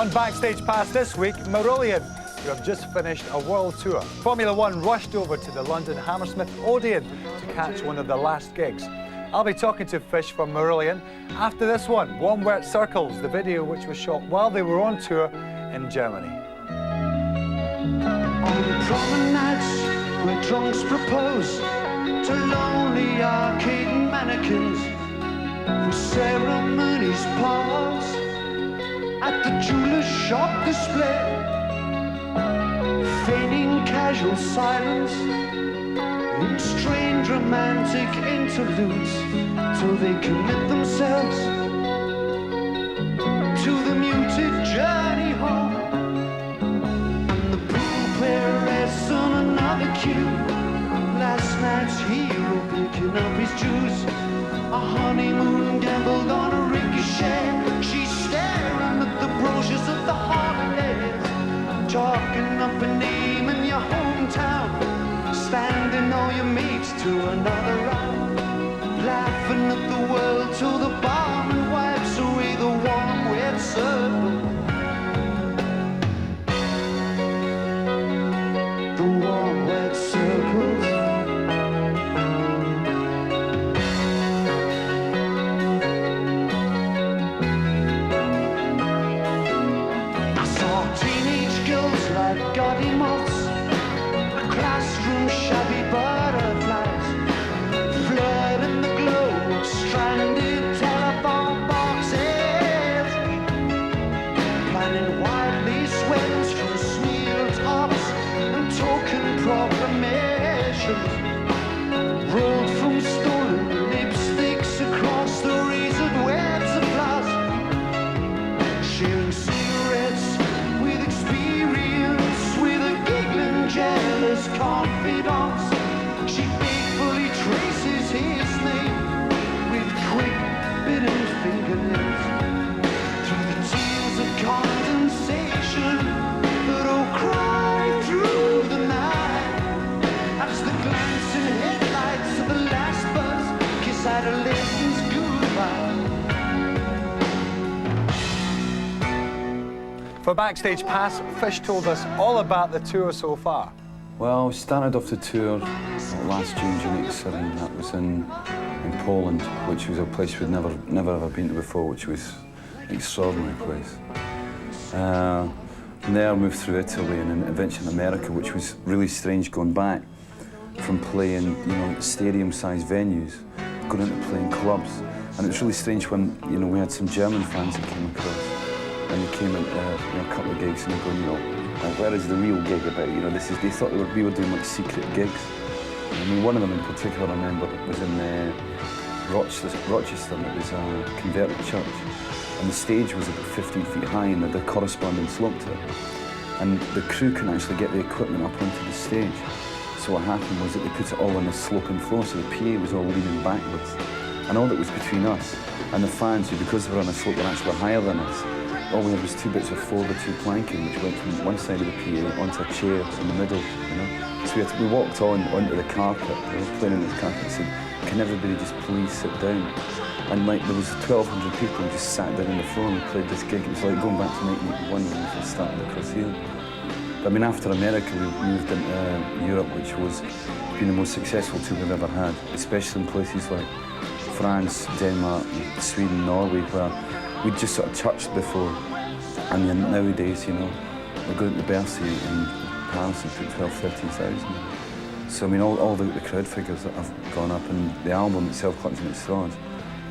On Backstage Pass this week, Marillion, who have just finished a world tour. Formula One rushed over to the London Hammersmith Odeon to catch one of their last gigs. I'll be talking to Fish from Marillion after this one, Warm Wet Circles, the video which was shot while they were on tour in Germany. On promenades where drunks propose to lonely arcade mannequins, for ceremonies pause at the jeweller's shop display, feigning casual silence in strange romantic interludes till they commit themselves to the muted journey home. And the pool player rests on another cue, last night's hero picking up his juice. A honeymoon gambled on a ricochet. She's staring at the brochures of the holidays, talking up a name in your hometown, standing all your mates to another round, laughing at the world till the barman wipes away the warm wet circle. The warm wet circles. Like gaudy moths, a classroom shabby butterflies, flood in the glow of stranded telephone boxes, planning wild lace weddings from smeared tops and token proclamations, rolled from stolen lipsticks across the razored webs of glass, sharing cigarettes with experience, jealous confidants. She faithfully traces his name with quick, bitten fingernails through the tears of condensation that all cry through the night as the glancing headlights of the last bus kiss adolescence goodbye. For Backstage Pass, Fish told us all about the tour so far. Well, we started off the tour last June, June '87. That was in Poland, which was a place we'd never ever been to before, which was an extraordinary place. From there, I moved through Italy and then eventually in America, which was really strange going back from playing, stadium-sized venues, going into playing clubs. And it was really strange when, we had some German fans that came across. And they came at a couple of gigs and they're going, where is the real gig about? They thought we were doing like secret gigs. I mean, one of them in particular I remember was in Rochester, and it was a converted church. And the stage was about 15 feet high and had a corresponding slope to it. And the crew couldn't actually get the equipment up onto the stage. So what happened was that they put it all on a sloping floor, so the PA was all leaning backwards. And all that was between us and the fans, who because they were on a slope were actually higher than us, all we had was 2 bits of 4x2 planking, which went from one side of the PA onto a chair in the middle, So we walked onto the carpet, we were playing on the carpet, and said, can everybody just please sit down? And there was 1,200 people who just sat down on the floor and we played this gig. It was like going back to 1981 when we started across here. But, I mean, after America, we moved into Europe, which was been the most successful tour we've ever had, especially in places like France, Denmark, Sweden, Norway, where we'd just sort of touched before. And then nowadays, we're going to Bercy in Paris and put 12,000, 13,000. So, I mean, all the crowd figures that have gone up, and the album itself, Clutching at Straws,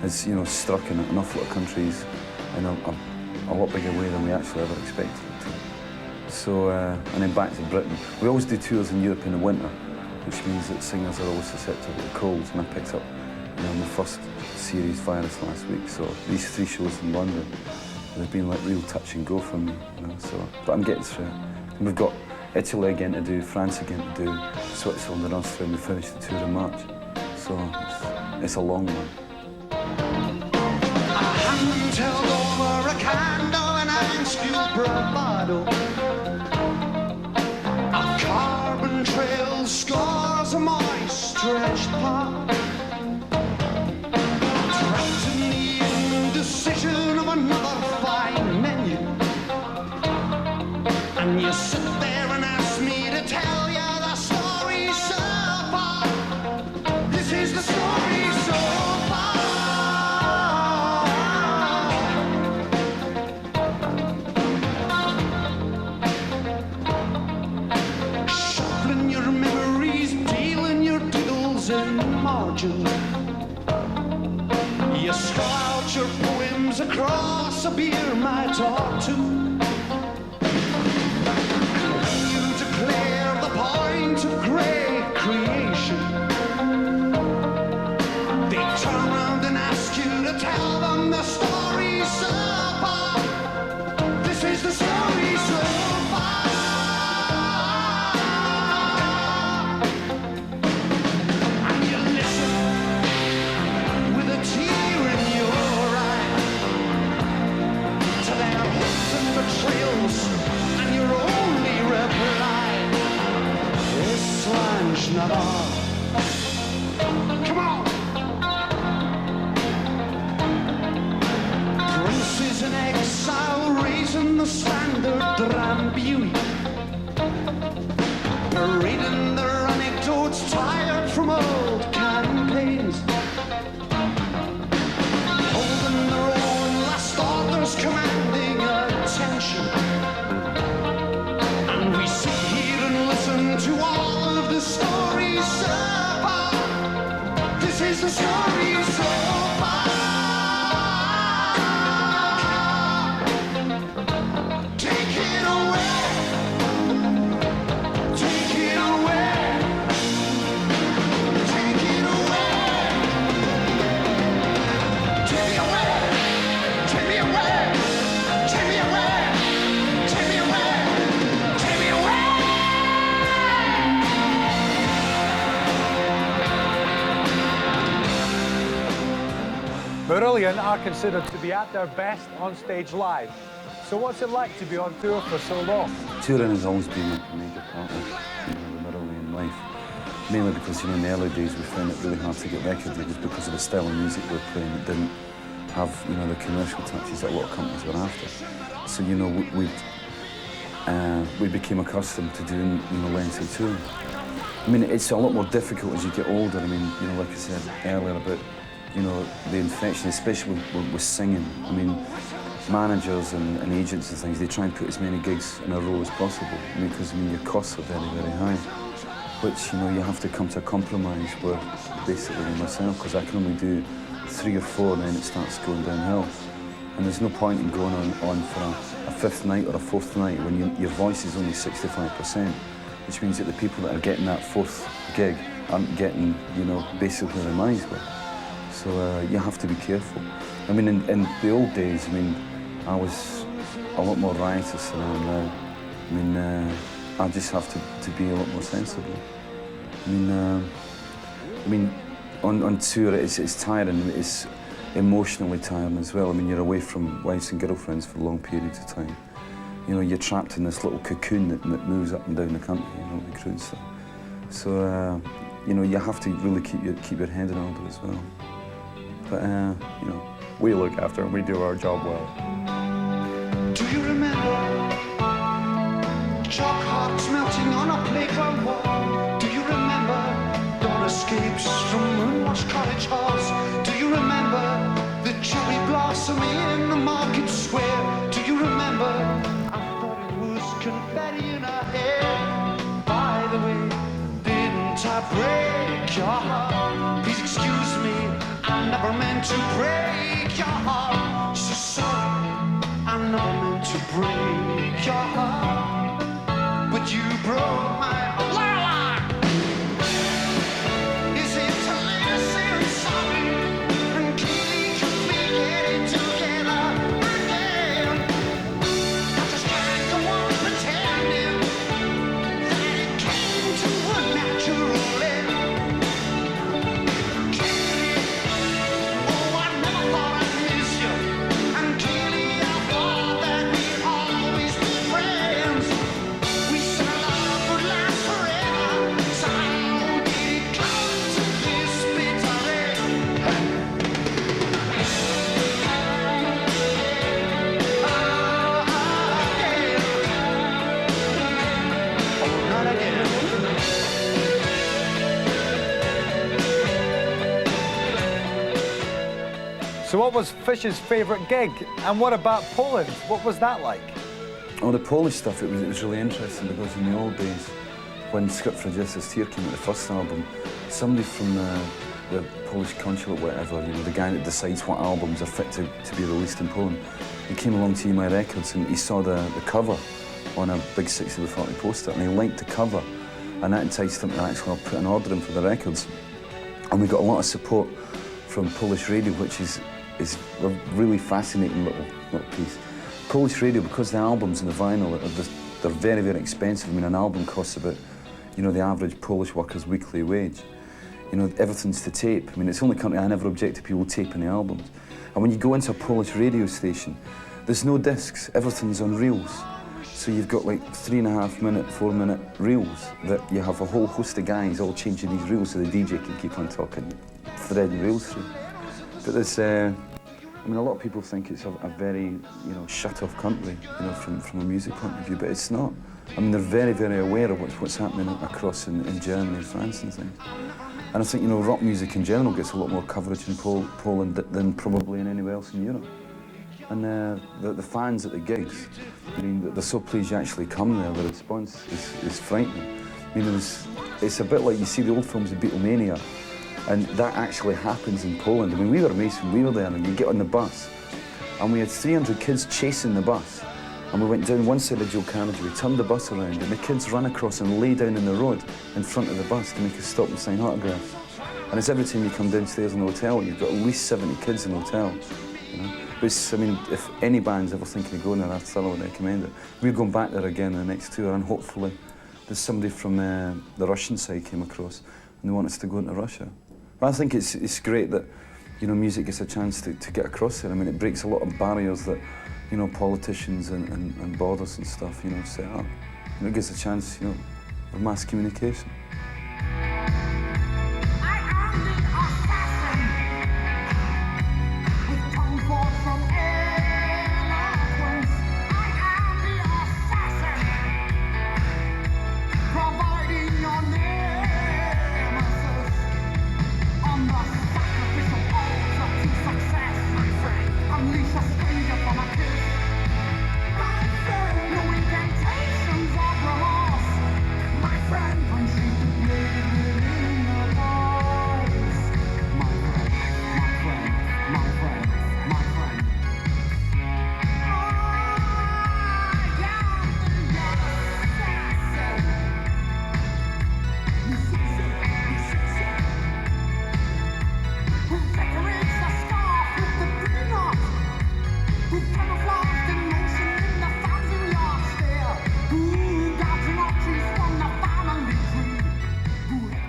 has, struck in an awful lot of countries in a lot bigger way than we actually ever expected it to. So, and then back to Britain. We always do tours in Europe in the winter, which means that singers are always susceptible to colds, and I picked up the first series virus last week. So these 3 shows in London, they've been like real touch and go for me, but I'm getting through it. And we've got Italy again to do, France again to do, Switzerland and Austria, and we finished the tour in March. So it's a long one. A hand held over a candle and an instilled bravado. A carbon trail scars a moist stretched path. Trapped in the indecision of another fine menu. in the margin. You spill out your poems across a beer mat or two. You declare the point of great creation. They turn around and ask you to tell them the story so far. This is the story so far. And you listen with a tear in your eye to their hopes and betrayals, and your only reply is slange not all. Come on! Princes in exile raising the standard Drambuie, parading their anecdotes tired from old campaigns, holding their own last orders commanding attention. And we sit here and listen to all of the stories so far. This is the story so far. Take it away. Take it away. Take it away. Take me away. Take me away. Take me away. Take me away. Take me away. Marillion are considered to be at their best on stage live. So what's it like to be on tour for so long? Touring has always been a major part of the Marillion life. Mainly because, in the early days we found it really hard to get record deals because of the style of music we were playing. It didn't have, the commercial touches that a lot of companies were after. So, we became accustomed to doing, lengthy touring. I mean, it's a lot more difficult as you get older. I mean, like I said earlier about, the infection, especially with singing. I mean, managers and agents and things, they try and put as many gigs in a row as possible. Because your costs are very, very high. Which, you have to come to a compromise with, basically, myself, because I can only do 3 or 4 and then it starts going downhill. And there's no point in going on for a 5th night or a 4th night when your voice is only 65%, which means that the people that are getting that 4th gig aren't getting, basically their minds with. So you have to be careful. I mean, in the old days, I was a lot more riotous than I am now. I just have to be a lot more sensible. On tour it's tiring, it's emotionally tiring as well. You're away from wives and girlfriends for long periods of time. You're trapped in this little cocoon that moves up and down the country, the crew and stuff. So, you have to really keep your head in order as well. But, we look after and we do our job well. Do you remember chalk hearts melting on a playground wall? Do you remember dawn escapes from moonwashed cottage halls? Do you remember the cherry blossoming in the market square? Do you remember? I thought it was confetti in her hair. By the way, didn't I break your heart? Please excuse me, I never meant to break your heart. So sorry, I never meant to break your heart, but you broke my heart. Is it too late to say I'm sorry and keep me getting together again? I just can't go on pretending that it came to a natural end. Katie, oh, I never thought I'd miss you. And Katie, I thought that we'd always be friends. We said our love would last forever. So how did it come to this bitter end? Oh, not again. So what was Fish's favourite gig? And what about Poland? What was that like? Oh, the Polish stuff, it was really interesting because in the old days, when Script for Justice Tear came out, the first album, somebody from the Polish consulate, whatever, you know, the guy that decides what albums are fit to be released in Poland, he came along to EMI Records and he saw the cover on a big 60x40 poster and he liked the cover, and that enticed him to actually put an order in for the records. And we got a lot of support from Polish radio, which is a really fascinating little piece. Polish radio, because the albums and the vinyl they're very, very expensive. I mean, an album costs about, you know, the average Polish worker's weekly wage. You know, everything's to tape. I mean, it's the only country I never object to people taping the albums. And when you go into a Polish radio station, there's no discs, everything's on reels. So you've got like 3.5 minute, 4 minute reels that you have a whole host of guys all changing these reels so the DJ can keep on talking, threading reels through. But there's, I mean, a lot of people think it's a very, you know, shut-off country, you know, from a music point of view, but it's not. I mean, they're very, very aware of what's happening across in Germany and France and things. And I think, you know, rock music in general gets a lot more coverage in Poland than probably in anywhere else in Europe. And the fans at the gigs, I mean, they're so pleased you actually come there. The response is frightening. I mean, it's a bit like you see the old films of Beatlemania, and that actually happens in Poland. I mean, we were amazed when we were there, and you get on the bus, and we had 300 kids chasing the bus, and we went down one side of Joe Carnegie, we turned the bus around, and the kids ran across and lay down in the road in front of the bus to make us stop and sign autographs. And it's every time you come downstairs in the hotel, you've got at least 70 kids in the hotel, you know? But I mean, if any band's ever thinking of going there, I thoroughly recommend it. We're going back there again in the next tour, and hopefully there's somebody from the Russian side came across, and they want us to go into Russia. But I think it's great that, you know, music gets a chance to get across there. I mean, it breaks a lot of barriers that, you know, politicians and borders and stuff, you know, set up. And it gives a chance, you know, of mass communication.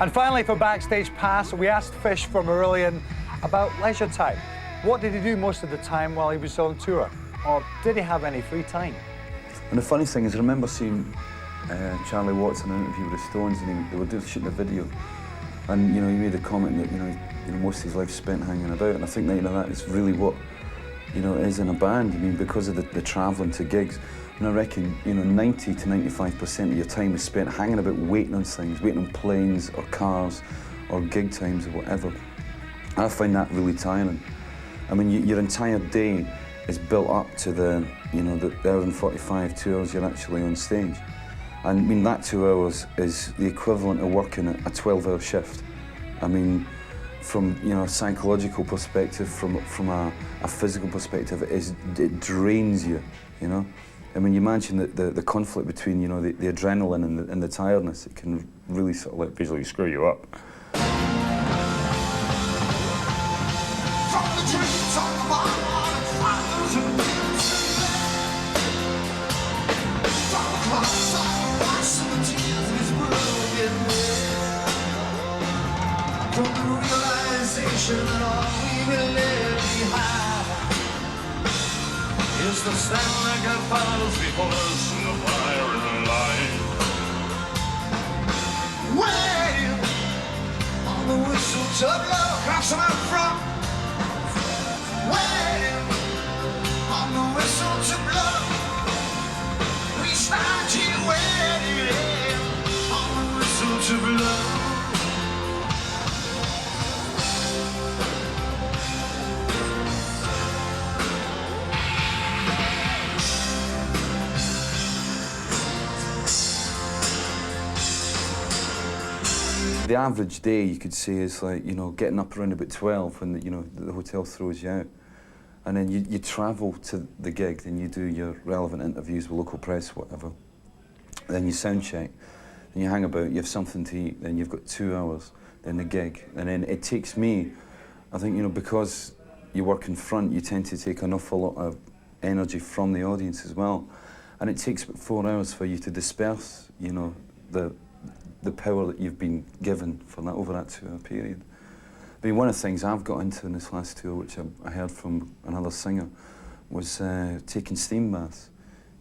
And finally, for Backstage Pass, we asked Fish from Marillion about leisure time. What did he do most of the time while he was on tour? Or did he have any free time? And the funny thing is, I remember seeing Charlie Watts in an interview with the Stones, and they were shooting a video. And, you know, he made a comment that, you know, most of his life spent hanging about. And I think that, you know, that is really what, you know, it is in a band. I mean, because of the travelling to gigs. And I reckon, you know, 90 to 95% of your time is spent hanging about, waiting on things, waiting on planes or cars or gig times or whatever. I find that really tiring. I mean, your entire day is built up to the, you know, the hour and 45, 2 hours you're actually on stage. And I mean, that 2 hours is the equivalent of working a 12-hour shift. I mean, from, you know, a psychological perspective, from a physical perspective, it drains you, you know? I mean, you imagine the conflict between, you know, the adrenaline and the tiredness, it can really sort of like visually screw you up. Is the stand like a follows before us in the fire and the light. Wait on the whistle to blow across my front. Wait on the whistle to blow. We start here waiting on the whistle to blow. the average day, you could say, is like, you know, getting up around about 12 when the hotel throws you out. And then you travel to the gig, then you do your relevant interviews with local press, whatever. Then you sound check, then you hang about, you have something to eat, then you've got 2 hours, then the gig. And then it takes me, I think, you know, because you work in front, you tend to take an awful lot of energy from the audience as well. And it takes about 4 hours for you to disperse, you know, the power that you've been given for that over that 2-hour period. I mean, one of the things I've got into in this last tour, which I heard from another singer, was taking steam baths,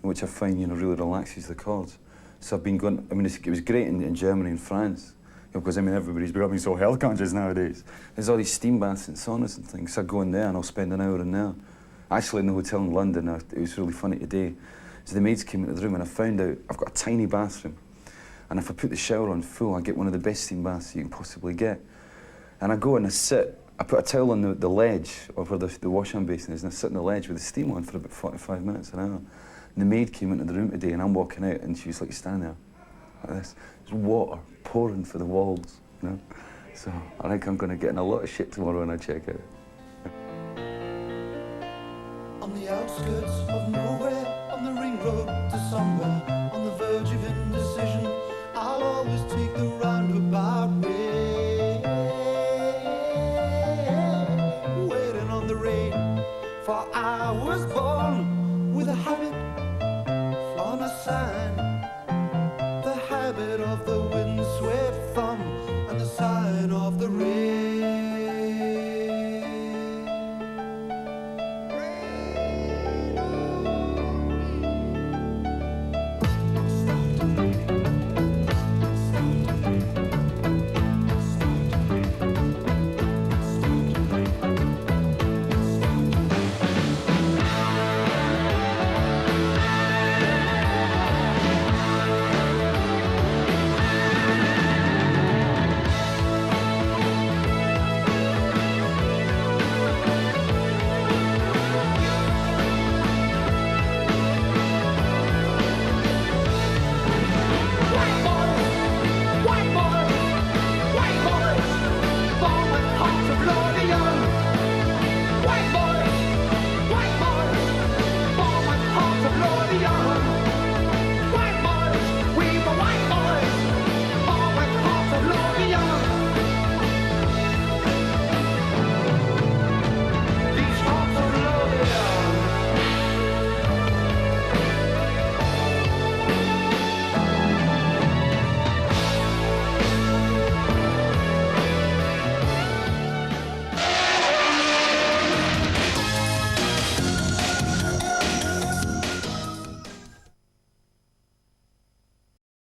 which I find, you know, really relaxes the cords. So I've been going, I mean, it was great in Germany and France, you know, because, I mean, everybody's becoming so health conscious nowadays. There's all these steam baths and saunas and things, so I go in there and I'll spend an hour in there. Actually, in the hotel in London, it was really funny today. So the maids came into the room and I found out I've got a tiny bathroom, and if I put the shower on full, I get one of the best steam baths you can possibly get. And I go and I sit, I put a towel on the ledge of where the wash-hand basin is, and I sit on the ledge with the steam on for about 45 minutes, an hour. And the maid came into the room today, and I'm walking out, and she was like standing there, like this. There's water pouring for the walls, you know? So I think I'm going to get in a lot of shit tomorrow when I check out. On the outskirts of nowhere, on the ring road to somewhere, on the verge of indecision, I'll always take the roundabout way. Waiting on the rain, for I was born with a habit on a sign. The habit of the windswept thumb and the sign of the rain.